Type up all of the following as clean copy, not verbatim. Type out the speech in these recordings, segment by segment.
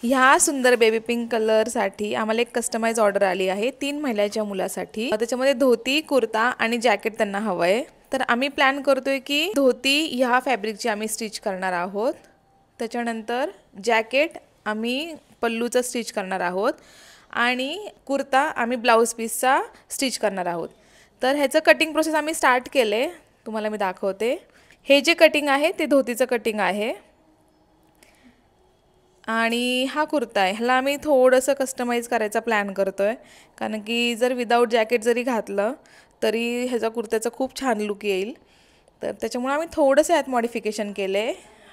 ह्या सुंदर baby pink कलरसाठी आम्हाला एक कस्टमाइज ऑर्डर आली आहे 3 महिन्याच्या मुलासाठी। त्याच्यामध्ये धोती, कुर्ता आणि जॅकेट त्यांना हवं आहे। तर आम्ही प्लॅन करतोय की धोती ह्या फॅब्रिकची आम्ही स्टिच करणार आहोत, त्याच्यानंतर जॅकेट आम्ही पल्लूचं स्टिच करणार आहोत आणि कुर्ता आम्ही ब्लाऊज पीसचा स्टिच करणार आहोत। तर ह्याचं कटिंग प्रोसेस आम्ही स्टार्ट केले, तुम्हाला मी दाखवते। हे जे कटिंग आहे ते धोतीचं कटिंग आहे आणि हा कुर्ता आहे, ह्याला आम्ही थोडंसं कस्टमाइज करायचा प्लॅन करतोय, कारण की जर विदाऊट जॅकेट जरी घातलं तरी ह्याचा कुर्त्याचा खूप छान लुक येईल। तर त्याच्यामुळे आम्ही थोडंसं यात मॉडिफिकेशन केले।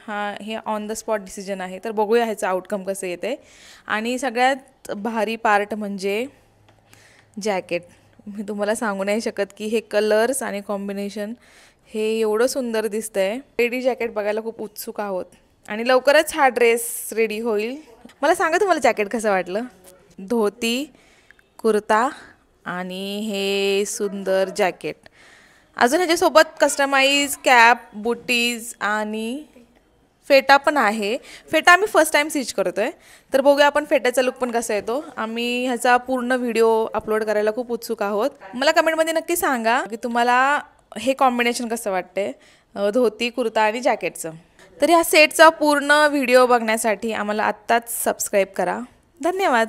हे ऑन द स्पॉट डिसिजन आहे, तर बघूया ह्याचं आउटकम कसं येते। आणि सगळ्यात भारी पार्ट म्हणजे जॅकेट। मी तुम्हाला सांगू नाही शकत की हे कलर्स आणि कॉम्बिनेशन हे एवढं सुंदर दिसतंय। रेडी जॅकेट बघायला खूप उत्सुक आहोत आणि लवकरच हा ड्रेस रेडी होईल। मला सांगा तुम्हाला जॅकेट कसं वाटलं? धोती, कुर्ता आणि हे सुंदर जॅकेट, अजून ह्याच्यासोबत कस्टमाइज कॅप, बुटीज आणि फेटा पण आहे। फेटा आम्ही फर्स्ट टाइम स्टिच करतोय, तर बघूया आपण फेट्याचा लुक पण कसा येतो। आम्ही ह्याचा पूर्ण व्हिडिओ अपलोड करायला खूप उत्सुक आहोत। मला कमेंटमध्ये नक्की सांगा की तुम्हाला हे कॉम्बिनेशन कसं वाटते, धोती, कुर्ता आणि जॅकेटचं। तर ह्या सेटचा पूर्ण व्हिडिओ बघण्यासाठी आम्हाला आत्ताच सबस्क्राईब करा। धन्यवाद।